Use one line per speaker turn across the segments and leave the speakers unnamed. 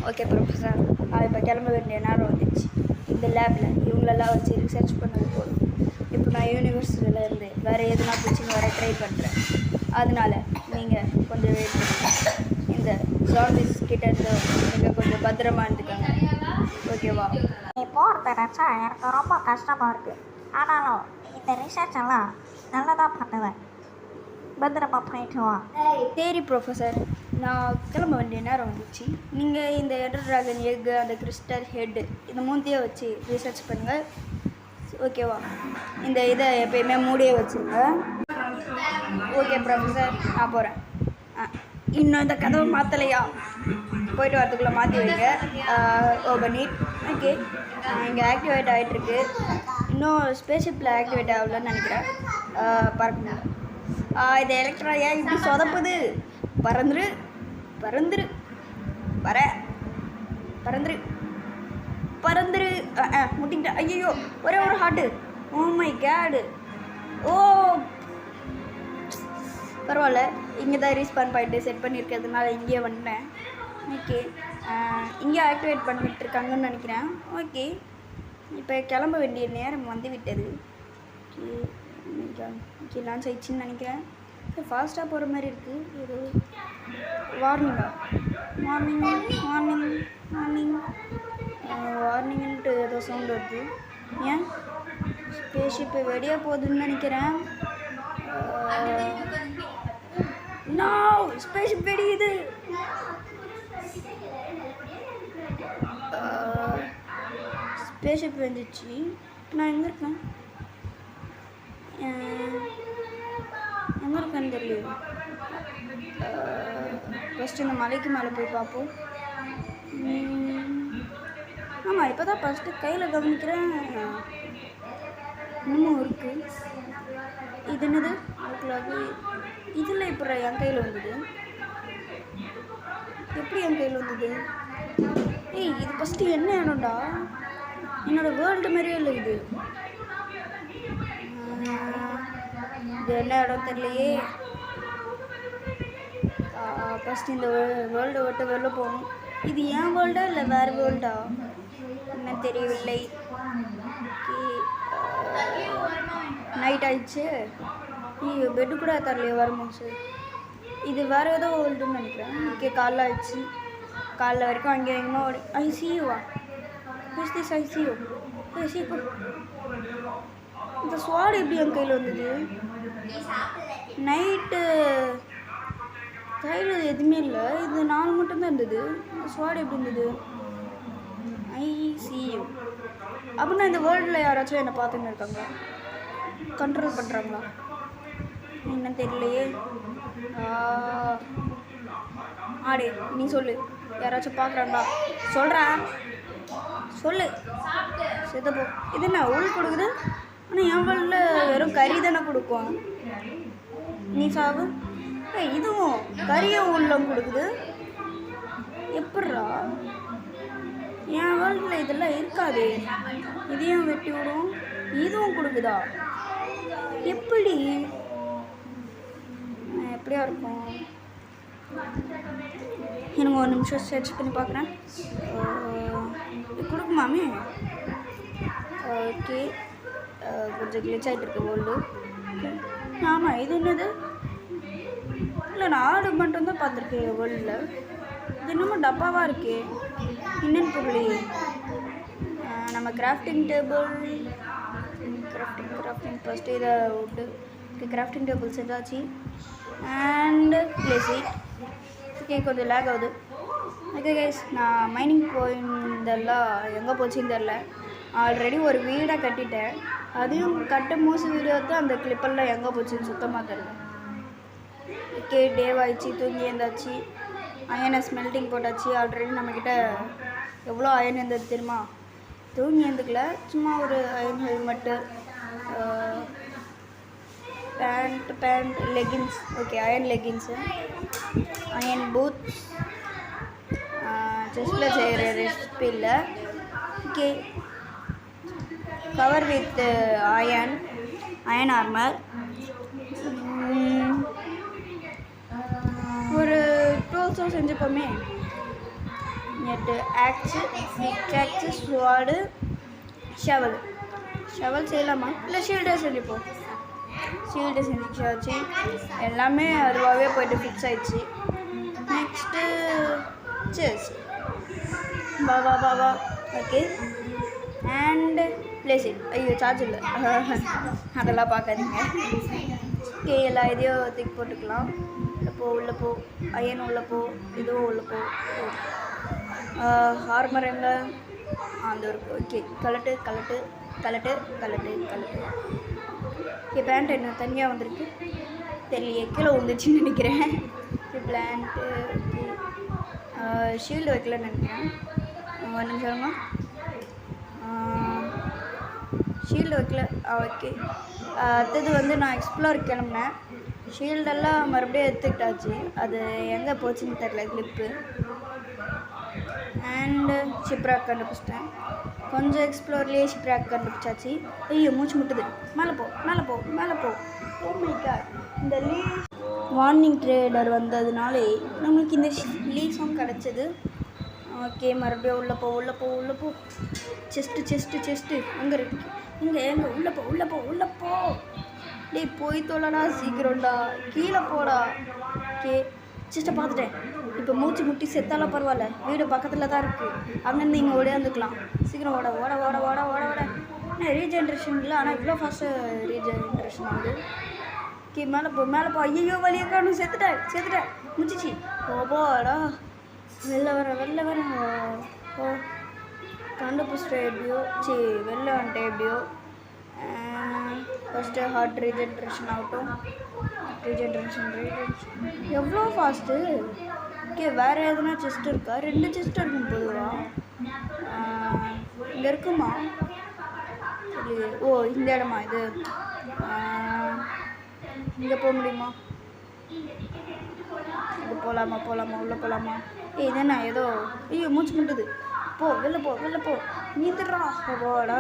Okay professor, நான் இப்போ கிளம்ப வேண்டிய நேரம் வந்துச்சு. இந்த லேபில் இவங்களெல்லாம் வச்சு ரிசர்ச் பண்ணது போதும். இப்போ நான் யூனிவர்சிட்டியில் இருந்து வேறு எதுனா பிடிச்சின்னு வர ட்ரை பண்ணுறேன். அதனால் நீங்கள் கொஞ்சம் வெயிட் பண்ணுங்கள். இந்த ஜாம்பிஸ் கிட்டேருந்து நீங்கள் கொஞ்சம் பத்திரமா இருந்துக்கோங்க, ஓகேவா?
நீ போகிறத நினச்சா எனக்கு ரொம்ப கஷ்டமாக இருக்குது. ஆனாலும் இந்த ரிசர்ச் எல்லாம் நல்லதாக பண்ணுவேன். பத்திரமா போயிட்டு வா.
சரி ப்ரொஃபஸர், நான் கிளம்ப வேண்டிய நேரம் வந்துச்சு. நீங்கள் இந்த எண்டர் ட்ராகன் எக்கு, அந்த கிறிஸ்டல் ஹெட்டு, இந்த மூந்தையே வச்சு ரிசர்ச் பண்ணுங்கள், ஓகேவா? இந்த இதை எப்பயுமே மூடியே வச்சுருங்க. ஓகே ப்ரொஃபஸர், நான் போகிறேன். இன்னும் இந்த கதவை மாற்றலையா? போயிட்டு வரதுக்குள்ளே மாற்றி வைங்க. Open it. ஓகே, இங்கே ஆக்டிவேட் ஆகிட்டுருக்கு. இன்னும் ஸ்பேஸ்ஷிப்பில் ஆக்டிவேட் ஆகலன்னு நினைக்கிறேன். பறக்கணும். இது எலக்ட்ரா ஏன் இப்படி சொதப்புது? பறந்துரு பறந்துரு வர பறந்துரு பறந்துரு. முட்டிக்கிட்ட. ஐயோ, ஒரே ஒரு ஹார்ட்டு. ஓ மை கேடு. ஓ பரவாயில்ல, இங்கே தான் ரீஸ்பான் பாயிண்ட்டு செட் பண்ணியிருக்கிறதுனால இங்கேயே வந்துட்டேன். ஓகே, இங்கே ஆக்டிவேட் பண்ணிட்டுருக்காங்கன்னு நினைக்கிறேன். ஓகே, இப்போ கிளம்ப வேண்டிய நேரம் வந்து விட்டது. ஓகே, லான்ச் ஆயிடுச்சுன்னு நினைக்கிறேன். ஃபாஸ்ட்டாக போகிற மாதிரி இருக்குது. ஏதோ வார்னிங்கா? மார்னிங் மார்னிங் மார்னிங் வார்னிங்ன்ட்டு ஏதோ சவுண்ட் வருது. ஏன் ஸ்பேஸ்ஷிப்பு வெடியாக போகுதுன்னு நினைக்கிறேன். ஸ்பேஸ்ஷிப் வெடியுது. ஸ்பேஸ்ஷிப் வந்துச்சு. நான் எங்கே இருக்கேன்? எங்கே இருக்கேன்னு தெரியல. ஃபஸ்ட்டு இந்த மலைக்கு மேலே போய் பார்ப்போம். ஆமாம், இப்போ தான் ஃபஸ்ட்டு கையில் கவனிக்கிறேன். இன்னமும் இருக்குது. இது என்னது? அதுக்குள்ளாக இதில் இப்போ என் கையில் வந்தது. எப்படி என் கையில் வந்தது? ஏய், இது ஃபஸ்ட்டு என்ன இடம்டா? என்னோடய வேர்ல்டு மாதிரியே இல்லை இது. இது என்ன இடம் தெரியலையே. ஃபஸ்ட்டு இந்த வேர்ல்டை விட்டு வெளில போகணும். இது ஏன் வேர்ல்டா இல்லை வேறு வேர்ல்டா என்ன தெரியவில்லை. நைட் ஆயிடுச்சு. பெட்டு கூட தரலையே வரும்போது. இது வேறு ஏதோ வேர்ல்டுன்னு நினைக்கிறேன். ஓகே, காலைல ஆயிடுச்சு. காலைல வரைக்கும் அங்கே எங்கேயுமா ஓடி ஐசியூவா? Is this ICU? ஐசியூ. இந்த ஸ்வாட் எப்படி என் கையில் வந்தது? நைட்டு கையில் எதுவுமே இல்லை. இது 4 மட்டும்தான் இருந்தது. ஸ்வாட் எப்படி இருந்தது? ஐசியூ. அப்படின்னா இந்த வேர்ல்டில் யாராச்சும் என்னை பார்த்துன்னு இருக்காங்களா? கண்ட்ரோல் பண்ணுறாங்களா? என்ன தெரியலையே. ஆடே, நீ சொல்லு. யாராச்சும் பார்க்குறாங்களா? சொல்கிறேன், சொல்லு. செதப்போ. இது என்ன உள் கொடுக்குது? ஆனால் என் வேர்ல்டில் வெறும் கறி தானே கொடுக்கும். நீ சாவு. இதுவும் கறியை உள்ளம் கொடுக்குது. எப்பட்றா? என் வேர்ல்டில் இதெல்லாம் இருக்காது. இதையும் வெட்டி விடும், இதுவும் கொடுக்குதா? எப்படி? எப்படியா இருக்கும்? எனக்கு ஒரு நிமிஷம் சர்ச் பண்ணி பார்க்குறேன். கொடுக்குமாமே? ஓகே, கொஞ்சம் கிளிச் ஆகிட்டு இருக்கு வேர்ல்டு. ஆமாம், இது என்னது? இல்லை, நான் ஆடு மட்டும்தான் பார்த்துருக்கேன் வேர்ல்டில். இது இன்னமும் டப்பாவாக இருக்கே. இன்னும் பொருள் நம்ம கிராஃப்டிங் டேபிள். கிராஃப்டிங் ஃபஸ்ட்டு இதை விட்டு கிராஃப்டிங் டேபிள் செஞ்சாச்சு. And Plessis. ஓகே, கொஞ்சம் லேக் ஆகுது. ஓகே கைஸ், நான் மைனிங் போயிருந்தெல்லாம் எங்கே போச்சுன்னு தெரில. ஆல்ரெடி ஒரு வீடை கட்டிட்டேன். அதையும் கட்டும் மூசி வீடியோ தான் அந்த கிளிப்பெல்லாம் எங்கே போச்சுன்னு சுத்தமாக தெரில. ஓகே, டேவாயிடுச்சு. தூங்கி இருந்தாச்சு. அயனை ஸ்மெல்டிங் போட்டாச்சு. ஆல்ரெடி நம்மக்கிட்ட எவ்வளோ அயன் இருந்தது தெரியுமா? தூங்கி இருந்துக்கல, சும்மா ஒரு iron helmet, pant leggings. Okay, iron leggings, iron boots, செஸ்ட்டில் செய்கிற ரெசிபி இல்லை. Okay, cover with iron armour. ஒரு டூல்ஸும் செஞ்சுப்போமே. நெட்டு ஆக்ஸு பிக்காக்ஸு ஸ்வாடு ஷவல் செய்யலாமா இல்லை ஷீல்டே செஞ்சுப்போம். ஷீல்டு செஞ்சாச்சு, எல்லாமே அதுவாகவே போய்ட்டு ஃபிக்ஸ் ஆயிடுச்சு. நெக்ஸ்ட்டு செஸ் வா ஓகே அண்டு பிளேஸ் இட். ஐயோ சார்ஜ் இல்லை அதெல்லாம் பார்க்காதீங்க. ஓகே எல்லா இதையும் தூக்கி போட்டுக்கலாம். உள்ளே போ அயன் உள்ளே போ, இதுவும் உள்ளே போ. ஹார்மர் எங்கே அந்த இருக்குது. ஓகே கலட்டு. ஓகே பேண்ட் என்ன தனியாக வந்திருக்கு தெரியலையே, கீழே வந்துச்சுன்னு நினைக்கிறேன். பிளான்ட்டு ஓகே ஷீல்டு வைக்கலன்னு நினைக்கிறேன். ஒரு நிமிஷம் ஷீல்டு வைக்கல. ஓகே அடுத்தது வந்து நான் எக்ஸ்ப்ளோர் கிளம்புனேன். ஷீல்டெல்லாம் மறுபடியும் எடுத்துக்கிட்டாச்சு, அது எங்கே போச்சுன்னு தெரில கிளிப்பு. அண்டு ஷிப்ராக் கண்டுபிடிச்சிட்டேன். கொஞ்சம் எக்ஸ்ப்ளோர்லேயே ஷிப்ராக் கண்டுபிடிச்சாச்சு. ஐயோ மூச்சு முட்டுது. மேலே போ. Oh my God. இந்த வார்னிங் ட்ரேடர் வந்ததுனாலே நம்மளுக்கு இந்த லீஃபும் கிடச்சிது. ஓகே மறுபடியும் உள்ளே போ. செஸ்ட்டு அங்கே இருக்கு. எங்கே உள்ளே போ. டேய் போய் தோலடா சீக்கிரம்டா, கீழே போடா. ஓகே செஸ்ட்டை பார்த்துட்டேன். இப்போ மூச்சு முட்டி செத்தாலும் பரவாயில்ல, வீடு பக்கத்தில் தான் இருக்குது. அங்கேருந்து இங்கே ஓடியாந்துக்கலாம். சீக்கிரம் ஓட. என்ன ரீஜென்ரேஷன் இல்லை, ஆனால் இவ்வளோ ஃபாஸ்ட்டாக ரீஜென்ரேஷன் ஆகுது. ஓகே மேலே போ. ஐயோ வழியை காணும், செத்துட்டேன் முடிச்சிச்சு. போடா வெளில வர ஓ கண்டுபிடிச்சிட்டேன் எப்படியோ. வெளில வந்துட்டேன் எப்படியோ. ஃபஸ்ட்டு ஹார்ட் ரீஜென்ரேஷன் ஆகட்டும். ரீஜென்ரேஷன் எவ்வளோ ஃபாஸ்ட்டு. ஓகே வேறு எதுனா செஸ்ட் இருக்கா? 2 செஸ்ட் இருக்கும் பொதுவாக. இங்கே இருக்குமா இல்லையே. ஓ இந்த இடமா இது? இங்கே போக முடியுமா? இது போகலாமா உள்ளே போகலாமா? இதுண்ணா ஏதோ ஐயோ மூச்சு முட்டுது. வெளில போ நீந்துடுறா. போடா.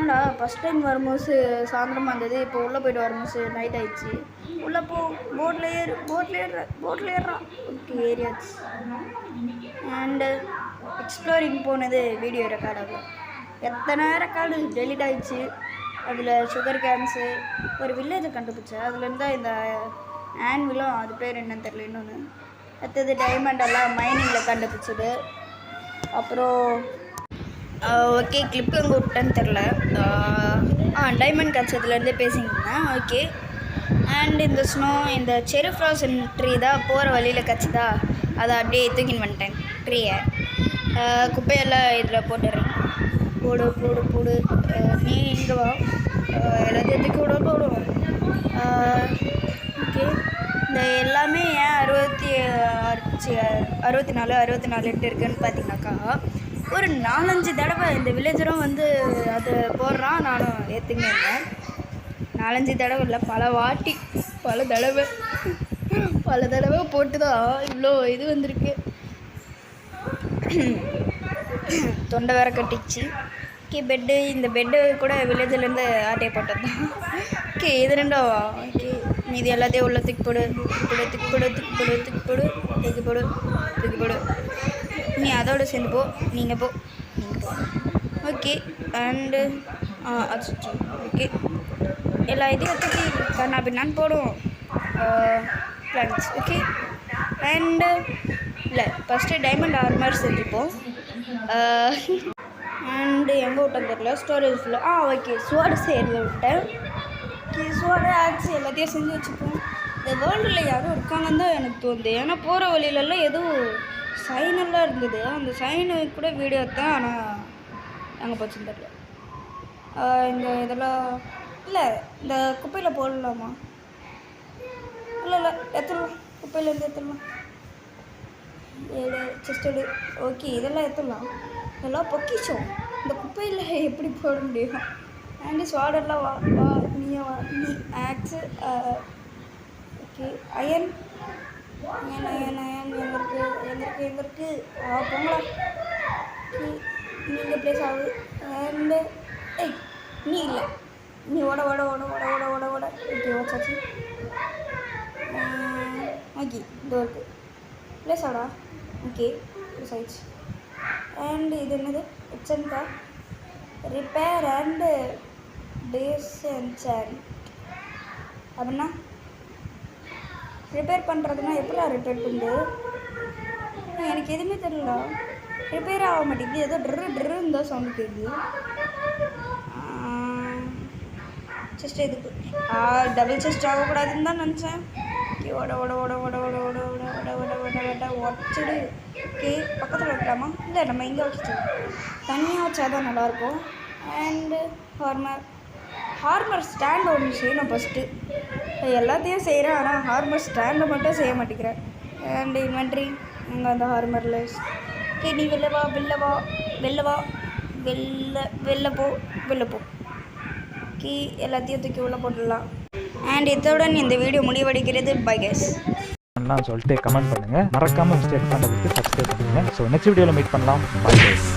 என்னடா ஃபஸ்ட் டைம் வரும்போது சாயந்தரமாக இருந்தது, இப்போ உள்ளே போய்ட்டு வரும்போது நைட் ஆயிடுச்சு. உள்ளே போ. போட்டில் ஏறுறா. ஓகே ஏரியாச்சு. அண்டு எக்ஸ்ப்ளோரிங் போனது வீடியோ ரெக்கார்ட் ஆகும். எத்தனை ரெக்கார்டு டெலிட் ஆகிடுச்சு. அதில் சுகர் கேன்ஸு ஒரு வில்லேஜை கண்டுபிடிச்சேன். அதுலேருந்து தான் இந்த ஆன்விலும், அது பேர் என்னன்னு தெரியல இன்னொன்று. அடுத்தது டைமண்டெல்லாம் மைனிங்கில் கண்டுபிடிச்சது. அப்புறம் ஓகே கிளிப்பு எங்கே விட்டேன்னு தெரில. டைமண்ட் கிடச்சதுலேருந்தே பேசியிருந்தேன். ஓகே அண்ட் இந்த இந்த செரி ஃப்ராசன் ட்ரீ தான் போகிற வழியில் கிடச்சிதா, அதை அப்படியே தூக்கின்னு வந்துட்டேன் ட்ரீயை. குப்பையெல்லாம் இதில் போட்டுடுறேன். போடு நீ இங்கே வா. எல்லாத்தையும் தூக்கி போடுவோம். ஓகே இந்த எல்லாமே ஏன் 64 இருக்குதுன்னு பார்த்தீங்கன்னாக்கா, ஒரு 4-5 தடவை இந்த வில்லேஜரும் வந்து அது போடுறான். நானும் ஏற்றுங்க இருந்தேன். 4-5 தடவை இல்லை, பல தடவை போட்டு தான் இவ்வளோ இது வந்திருக்கு. தொண்டை வேற கட்டிச்சு. ஓகே இந்த பெட்டு கூட வில்லேஜ்லேருந்து ஆட்டையை போட்டது தான். ஓகே இது ரெண்டாவா? ஓகே மீதி எல்லாத்தையும் உள்ள தூக்கி போடு. நீ அதோடு சேர்ந்து போ. நீங்கள் போ. ஓகே அண்டு அச்சோ. ஓகே எல்லா இதையும் தூக்கி கண்ணா பின்னான்னு போடுவோம். பிளான்ஸ். ஓகே அண்டு இல்லை ஃபஸ்ட்டு டைமண்ட் ஆர்மர் செஞ்சுப்போம். அண்டு எங்கே விட்டேன் தெரியல. ஸ்டோரேஜில் ஓகே ஸ்வாடு செய்யறத விட்டேன். ஓகே ஸ்வாடு ஆக்ஸ் எல்லாத்தையும் செஞ்சு வச்சுப்போம். இந்த வேர்ல்டில் யாரும் இருக்காங்கன்னு தான் எனக்கு தோணுது. ஏன்னா போகிற வழியிலலாம் எதுவும் சைனெல்லாம் இருந்தது. அந்த சைனு கூட வீடியோ தான், ஆனால் அங்கே போச்சுன்னு தெரியல. இந்த இதெல்லாம் இல்லை, இந்த குப்பையில் போடலாமா? இல்லை எடுத்துடலாம். குப்பையிலேருந்து எடுத்துடலாம். செஸ்டடு. ஓகே இதெல்லாம் எடுத்துடலாம். இதெல்லாம் பொக்கிச்சோம். இந்த குப்பையில் எப்படி போட முடியும்? ஆண்டி ஸ்வாடெல்லாம் வா நீ ஆக்ஸு. ஓகே அயன் எங்கே இருக்கு? போங்களா. ஓகே நீங்கள் ப்ளேஸ் ஆகுது. அண்டு நீ இல்லை, நீ ஓட. ஓகே ஓச்சாச்சு. ஓகே இதோ இருக்குது ப்ளேஸ் ஆடா. ஓகே ப்ளஸ் ஆயிடுச்சு. அண்ட் இது என்னது எச்சன்கா ரிப்பேர் அண்டு டிஸ்என்சாண்ட் அப்படின்னா ரிப்பேர் பண்ணுறதுனா எப்படா ரிப்பேர் பண்ணுது? எனக்கு எதுவுமே தெரியல. ரிப்பேர் ஆக மாட்டேங்குது. ஏதோ ட்ருன்னு தான் சவுண்டு கேட்குது. செஸ்ட் எதுக்கு டபுள் செஸ்ட் ஆகக்கூடாதுன்னு தான் நினச்சேன். ஓட ஓட ஓட ஓட ஓட ஓட ஓட ஓட ஓட ஓட ஓட உடச்சிடு. ஓகே பக்கத்தில் வைக்கலாமா? இல்லை நம்ம இங்கே வச்சுட்டோம். தனியாக வச்சா தான் நல்லாயிருக்கும். அண்டு ஹார்மர் ஸ்டாண்ட் ஒன்று செய்யணும் ஃபஸ்ட்டு. எல்லாத்தையும் செய்கிறேன், ஆனால் ஹார்மர் ஸ்டாண்டை மட்டும் செய்ய மாட்டேங்கிறேன். அண்டு இன்வென்ட்ரி அங்கே அந்த ஹார்மரில் ஓகே நீ வெளில வா வெளில வா வெளில வா வெளில போ ஓகே எல்லாத்தையும் தூக்கி உள்ளே போட்டுடலாம். அண்ட் இத்துடன் இந்த வீடியோ முடிவடைகிறது. பை கைஸ்
சொல்லிட்டு கமெண்ட் பண்ணுங்கள். மறக்காமல் சப்ஸ்கிரைப் பண்ணுறதுக்கு சப்ஸ்கிரைப் பண்ணுங்கள். ஸோ நெக்ஸ்ட் வீடியோவில் மீட் பண்ணலாம். Bye guys.